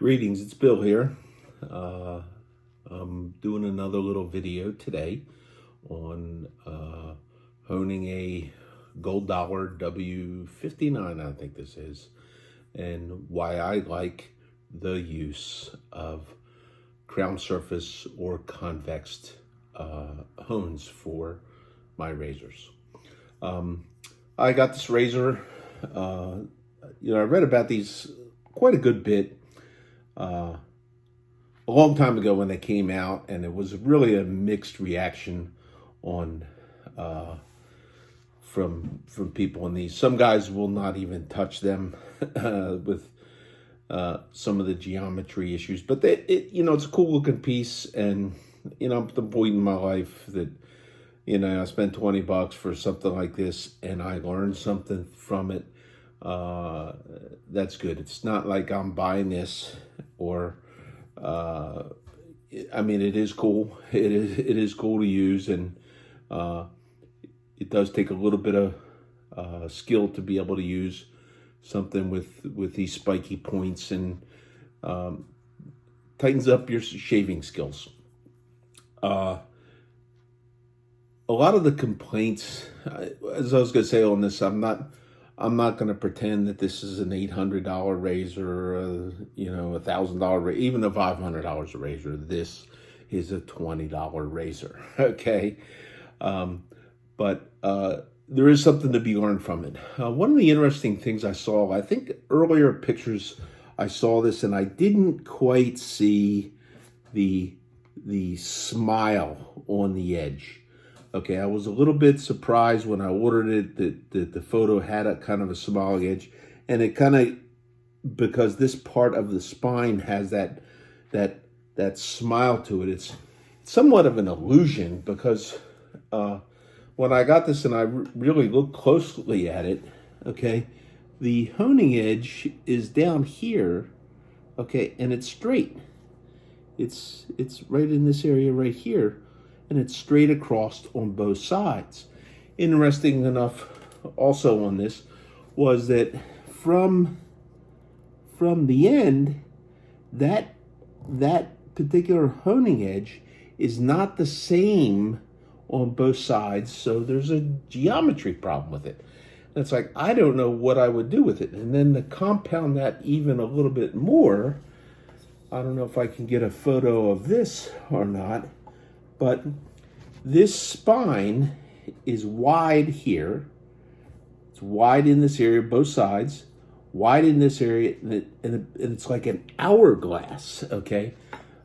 Greetings, it's Bill here. I'm doing another little video today on honing a gold dollar W59, I think this is, and why I like the use of crown surface or convexed hones for my razors. I got this razor, I read about these quite a good bit a long time ago when they came out, and it was really a mixed reaction on from people in these. Some guys will not even touch them with some of the geometry issues, but it's a cool looking piece, and I'm at the point in my life that I spent $20 for something like this, and I learned something from it. That's good. It's not like I'm buying this or, it is cool. It is cool to use, and it does take a little bit of skill to be able to use something with these spiky points, and tightens up your shaving skills. A lot of the complaints, as I was going to say on this, I'm not going to pretend that this is an $800 razor, $1,000, even a $500 razor. This is a $20 razor, okay? But there is something to be learned from it. One of the interesting things I saw, I think earlier pictures I saw this, and I didn't quite see the smile on the edge. Okay, I was a little bit surprised when I ordered it that the photo had a kind of a smiling edge, and it kind of, because this part of the spine has that smile to it. It's somewhat of an illusion, because when I got this and I really looked closely at it, okay, the honing edge is down here, okay, and it's straight. It's right in this area right here, and it's straight across on both sides. Interesting enough also on this was that from the end, that particular honing edge is not the same on both sides, so there's a geometry problem with it. And it's like, I don't know what I would do with it. And then to compound that even a little bit more, I don't know if I can get a photo of this or not, but this spine is wide here. It's wide in this area, both sides, wide in this area, and it's like an hourglass, okay?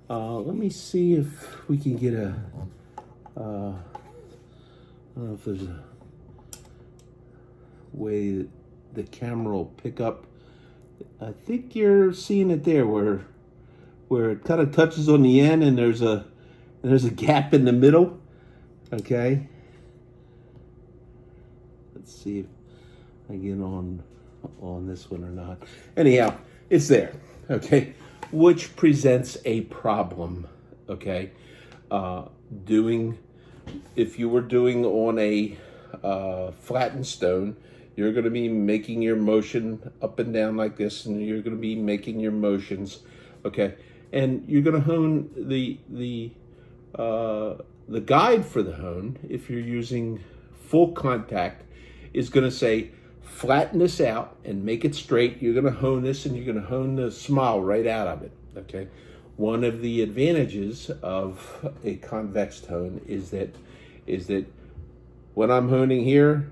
Let me see if we can get I don't know if there's a way that the camera will pick up. I think you're seeing it there where it kind of touches on the end, and there's a gap in the middle. Okay, let's see if I get on this one or not. Anyhow, it's there, okay, which presents a problem, okay. If you were doing on a flattened stone, you're going to be making your motion up and down like this, and you're going to be making your motions, okay, and you're going to hone the guide for the hone, if you're using full contact, is going to say flatten this out and make it straight. You're going to hone this, and you're going to hone the smile right out of it, okay? One of the advantages of a convex hone is that when I'm honing here,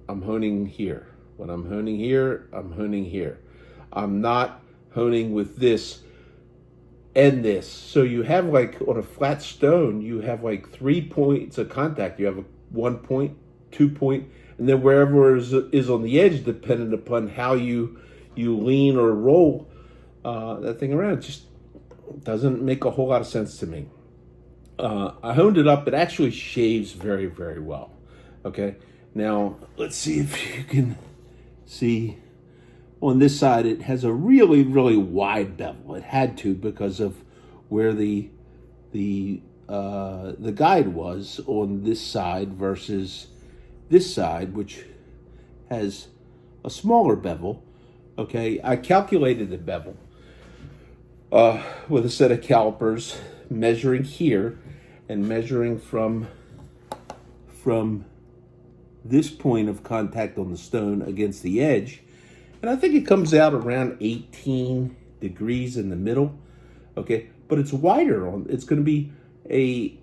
I'm honing here. When I'm honing here, I'm honing here. I'm not honing with this and this. So you have, like, on a flat stone, you have like 3 points of contact. You have a 1 point, 2 point, and then wherever is on the edge, depending upon how you lean or roll that thing around. It just doesn't make a whole lot of sense to me. I honed it up. It actually shaves very, very well. Okay, now let's see if you can see. On this side, it has a really, really wide bevel. It had to, because of where the guide was on this side versus this side, which has a smaller bevel. Okay, I calculated the bevel. with a set of calipers, measuring here and measuring from this point of contact on the stone against the edge. And I think it comes out around 18 degrees in the middle. Okay, but it's wider on, it's going to be a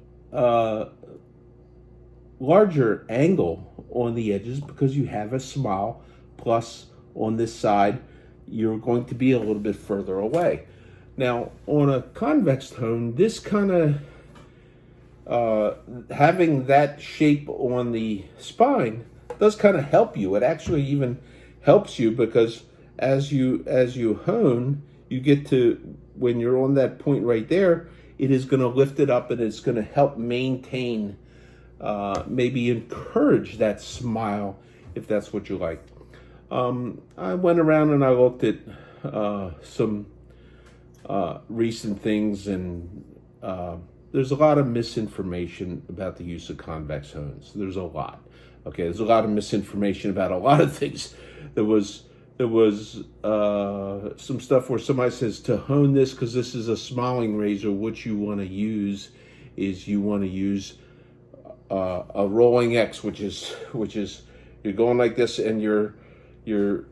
larger angle on the edges because you have a smile, plus on this side you're going to be a little bit further away. Now on a convex hone, this kind of having that shape on the spine does kind of help you. It actually even helps you because as you hone, you get to, when you're on that point right there, it is going to lift it up and it's going to help maintain, maybe encourage that smile if that's what you like. I went around and I looked at some recent things, and there's a lot of misinformation about the use of convex hones. There's a lot. Okay, there's a lot of misinformation about a lot of things. There was some stuff where somebody says to hone this because this is a smiling razor, what you want to use is you want to use a rolling X, which is you're going like this and you're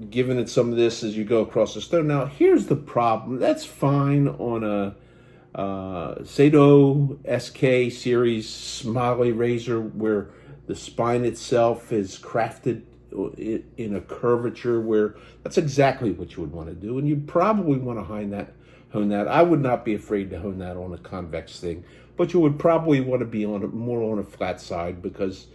giving it some of this as you go across the stone. Now here's the problem. That's fine on a Sato SK series smiley razor where the spine itself is crafted in a curvature, where that's exactly what you would want to do, and you probably want to hone that. I would not be afraid to hone that on a convex thing, but you would probably want to be more on a flat side because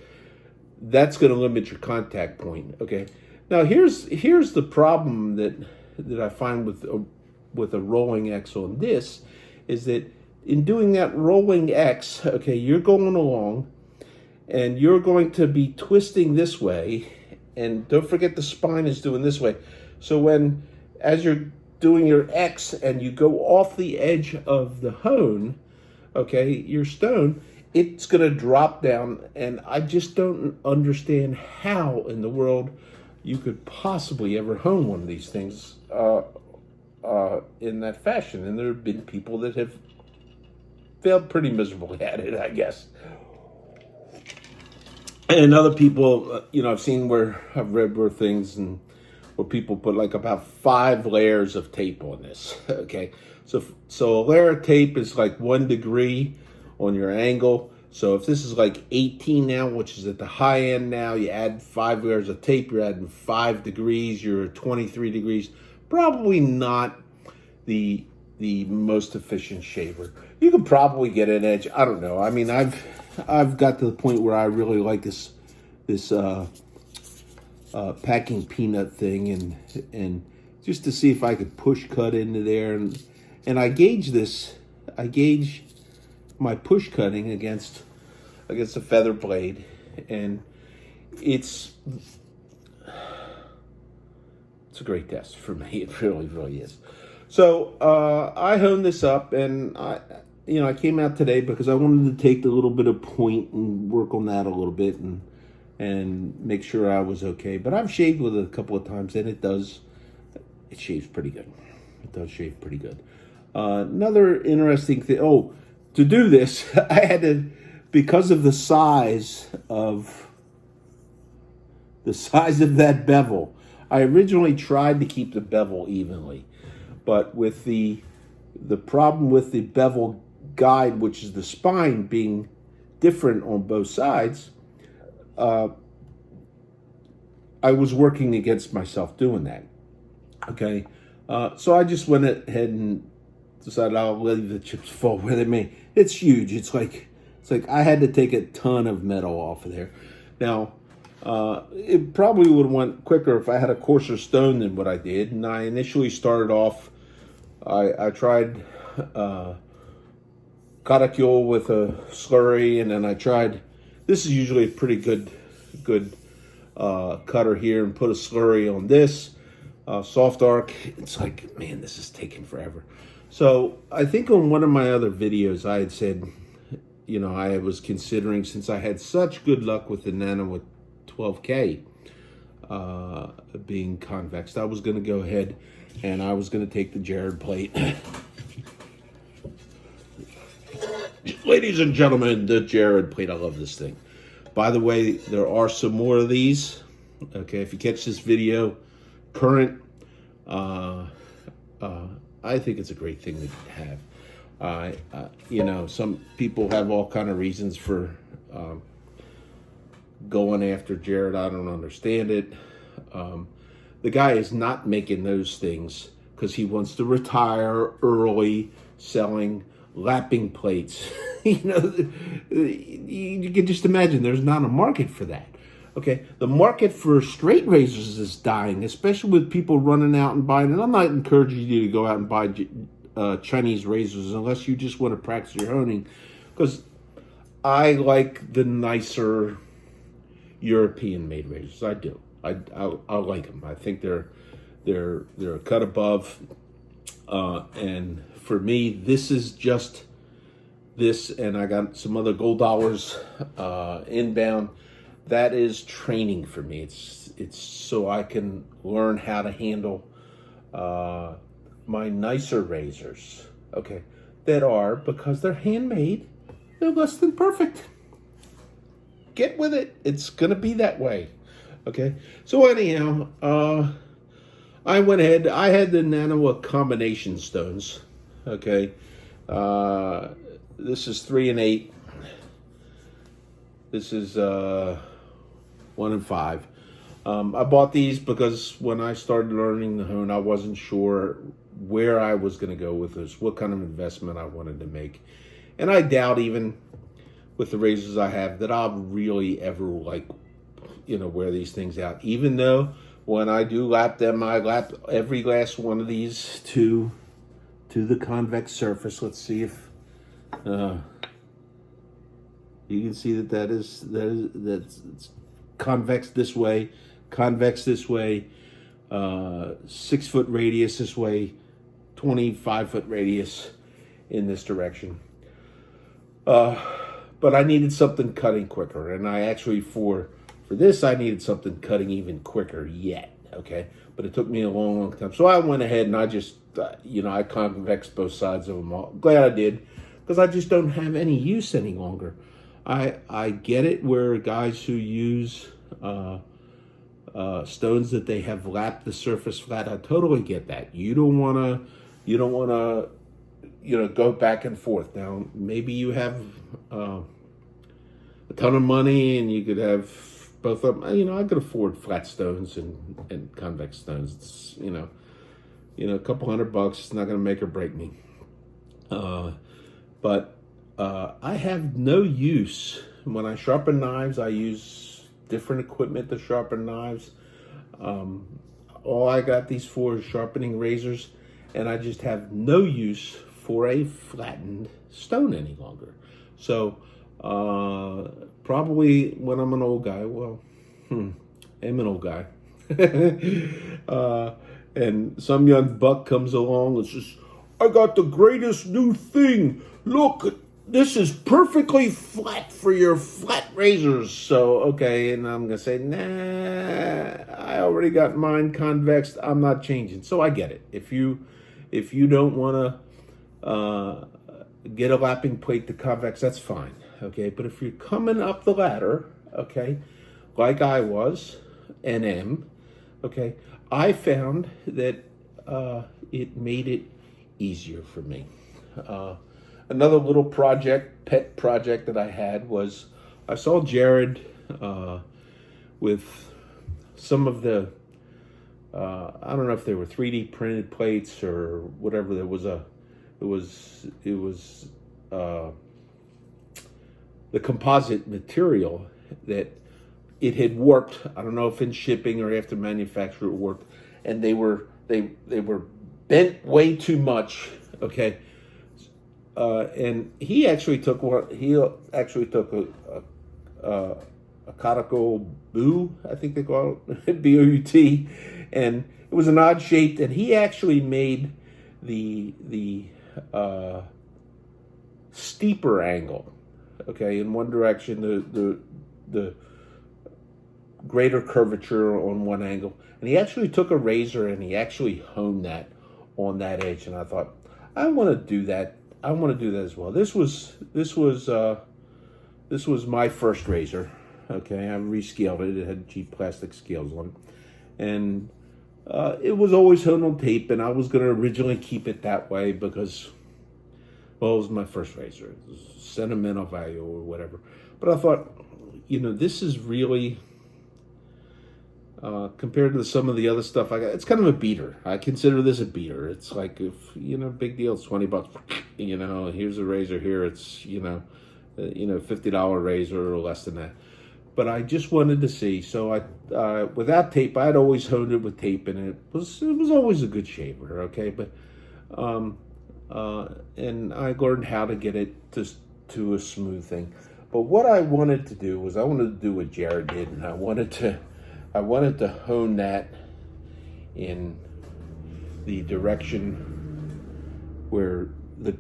that's going to limit your contact point. Okay, now here's the problem that I find with a rolling X on this is that in doing that rolling X, okay, you're going along and you're going to be twisting this way. And don't forget the spine is doing this way. So as you're doing your X and you go off the edge of the hone, okay, your stone, it's going to drop down. And I just don't understand how in the world you could possibly ever hone one of these things in that fashion. And there have been people that have failed pretty miserably at it, I guess. And other people, I've read where things and where people put like about 5 layers of tape on this. Okay, so a layer of tape is like 1 degree on your angle. So if this is like 18 now, which is at the high end now, you add 5 layers of tape, you're adding 5 degrees, you're at 23 degrees. Probably not the most efficient shaver. You could probably get an edge. I don't know. I mean, I've got to the point where I really like this packing peanut thing, and just to see if I could push cut into there, and I gauge my push cutting against a feather blade, and it's a great test for me. It really, really is. So I honed this up, and I came out today because I wanted to take the little bit of point and work on that a little bit and make sure I was okay. But I've shaved with it a couple of times, and it shaves pretty good. It does shave pretty good. Another interesting thing. Oh, to do this, I had to, because of the size of that bevel. I originally tried to keep the bevel evenly, but with the problem with the bevel guide, which is the spine being different on both sides, I was working against myself doing that. Okay, so I just went ahead and decided I'll let the chips fall where they may. It's huge. It's like I had to take a ton of metal off of there. Now, it probably would have went quicker if I had a coarser stone than what I did. And I initially started off, I tried Katakyo with a slurry, and then I tried, this is usually a pretty good cutter here, and put a slurry on this, soft arc. It's like, man, this is taking forever. So I think on one of my other videos I had said, I was considering, since I had such good luck with the Nano with 12K being convexed, I was going to go ahead and I was going to take the Jarrod Plate Ladies and gentlemen, the Jarrod Plate. I love this thing. By the way, there are some more of these. Okay, if you catch this video, current, I think it's a great thing to have. You know, some people have all kind of reasons for going after Jarrod. I don't understand it. The guy is not making those things because he wants to retire early, selling lapping plates. You know, you can just imagine there's not a market for that. Okay, the market for straight razors is dying, especially with people running out and buying. And I'm not encouraging you to go out and buy Chinese razors unless you just want to practice your honing, because I like the nicer European-made razors. I do. I like them. I think they're a cut above. And for me, this is just this, and I got some other gold dollars inbound. That is training for me. It's so I can learn how to handle my nicer razors. Okay, that are, because they're handmade, they're less than perfect. Get with it. It's gonna be that way. Okay. So anyhow, I went ahead. I had the nano combination stones. Okay. This is 3 and 8. This is 1 and 5. I bought these because when I started learning the hone, I wasn't sure where I was going to go with this, what kind of investment I wanted to make. And I doubt, even with the razors I have, that I'll really ever wear these things out. Even though when I do lap them, I lap every last one of these to the convex surface. Let's see if you can see that's it's convex this way, convex this way, 6 foot radius this way, 25 foot radius in this direction. But I needed something cutting quicker, and I actually for this I needed something cutting even quicker yet. Okay, but it took me a long time, so I went ahead and I just I convexed both sides of them all. Glad I did, because I just don't have any use any longer. I get it where guys who use stones that they have lapped the surface flat. I totally get that. You don't wanna go back and forth. Now maybe you have a ton of money and you could have both of them. I could afford flat stones and convex stones. It's a couple $100. It's not gonna make or break me. But I have no use. When I sharpen knives, I use different equipment to sharpen knives. All I got these for is sharpening razors, and I just have no use for a flattened stone any longer. So probably when I'm an old guy, I'm an old guy, and some young buck comes along and says, "I got the greatest new thing. Look, this is perfectly flat for your flat razors." So, okay, and I'm going to say, nah, I already got mine convexed. I'm not changing. So I get it. If you don't want to get a lapping plate to convex, that's fine. Okay, but if you're coming up the ladder, okay, like I was and am, okay, I found that it made it easier for me. Another little pet project that I had was, I saw Jarrod with some of the, I don't know if they were 3D printed plates or whatever. It was the composite material that it had warped. I don't know if in shipping or after manufacture it warped, and they were bent way too much. Okay. And he actually took a conical boot, I think they call it, B-O-U-T, and it was an odd shape, and he actually made the steeper angle, okay, in one direction, the greater curvature on one angle, and he actually took a razor and he actually honed that on that edge, and I thought, I want to do that. I want to do that as well. This was my first razor. Okay, I rescaled it. It had cheap plastic scales on it, and it was always honed on tape. And I was going to originally keep it that way because, well, it was my first razor. It was sentimental value or whatever. But I thought, this is really compared to some of the other stuff I got. It's kind of a beater. I consider this a beater. It's like, if big deal. It's $20. Here's a razor. Here it's $50 razor or less than that. But I just wanted to see. So I without tape, I'd always honed it with tape, and it was always a good shaver. Okay, but and I learned how to get it to a smooth thing. But what I wanted to do was I wanted to do what Jarrod did, and I wanted to hone that in the direction where the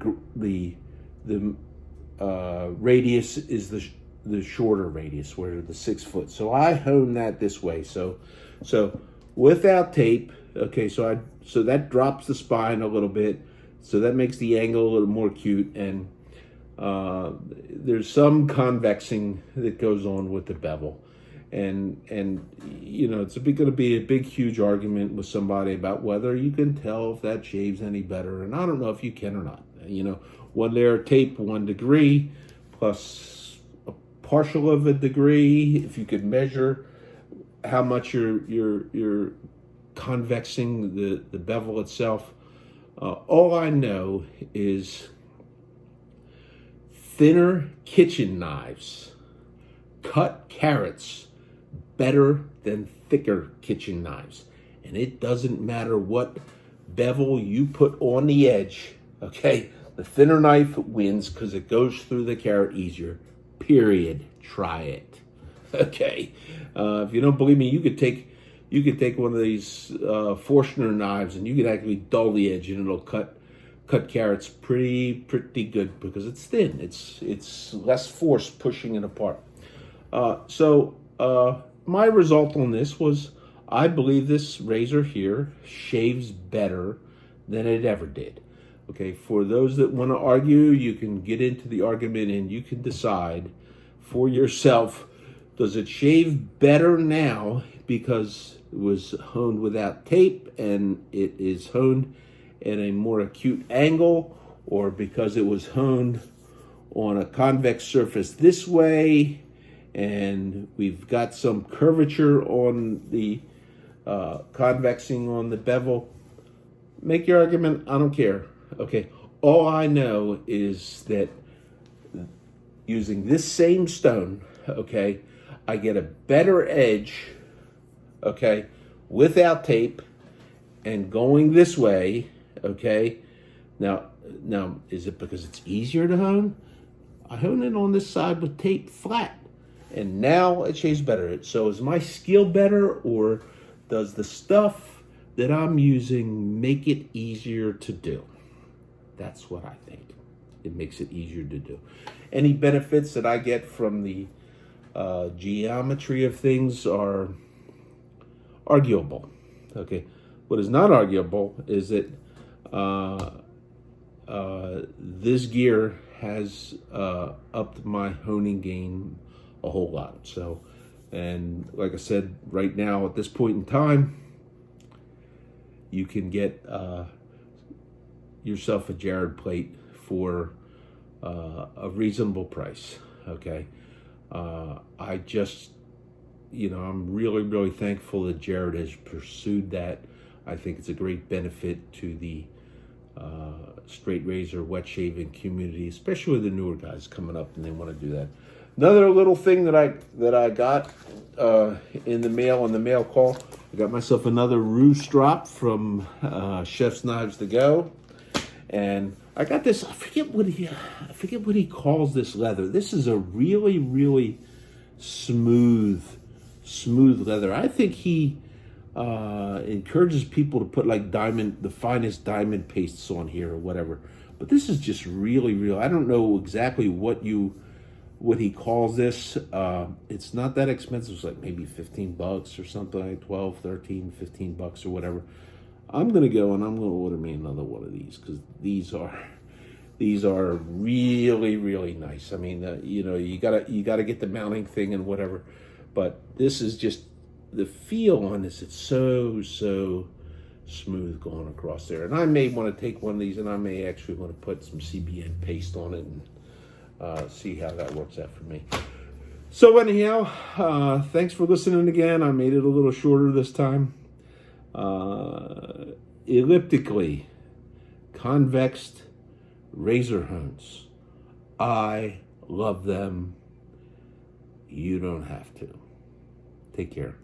radius is the shorter radius, where the 6 foot. So I honed that this way. So without tape, okay. So that drops the spine a little bit. So that makes the angle a little more acute, and there's some convexing that goes on with the bevel. And it's going to be a big, huge argument with somebody about whether you can tell if that shaves any better. And I don't know if you can or not. One layer of tape, 1 degree, plus a partial of a degree. If you could measure how much you're convexing the bevel itself. All I know is thinner kitchen knives cut carrots better than thicker kitchen knives. And it doesn't matter what bevel you put on the edge, okay? The thinner knife wins because it goes through the carrot easier, period. Try it, okay? If you don't believe me, you could take one of these Forstner knives and you could actually dull the edge, and it'll cut carrots pretty good because it's thin. It's less force pushing it apart. My result on this was, I believe this razor here shaves better than it ever did. Okay, for those that want to argue, you can get into the argument and you can decide for yourself, does it shave better now because it was honed without tape and it is honed at a more acute angle, or because it was honed on a convex surface this way and we've got some curvature on the convexing on the bevel? Make your argument. I don't care. Okay. All I know is that using this same stone, okay, I get a better edge, okay, without tape and going this way, okay. Now, is it because it's easier to hone? I hone it on this side with tape flat, and now it shaves better. So is my skill better, or does the stuff that I'm using make it easier to do? That's what I think. It makes it easier to do. Any benefits that I get from the geometry of things are arguable. Okay, what is not arguable is that this gear has upped my honing game a whole lot. So, and like I said, right now at this point in time, you can get yourself a Jarrod Plate for a reasonable price. Okay, I just, I'm really thankful that Jarrod has pursued that. I think it's a great benefit to the straight razor wet shaving community, especially with the newer guys coming up and they want to do that. Another little thing that I got in the mail, on the mail call, I got myself another roost drop from Chef's Knives to Go, and I got this. I forget what he calls this leather. This is a really smooth leather. I think he encourages people to put like the finest diamond pastes on here or whatever. But this is just really real. I don't know exactly what he calls this. It's not that expensive. It's like maybe $15 or something, like 12, 13, $15 or whatever. I'm gonna go and I'm gonna order me another one of these, because these are These are really, really nice. I mean, you know, you gotta get the mounting thing and whatever, but this is just the feel on this. It's so smooth going across there. And I may want to take one of these, and I may actually want to put some CBN paste on it and see how that works out for me. So anyhow, thanks for listening again. I made it a little shorter this time. Elliptically, convexed razor hones. I love them. You don't have to. Take care.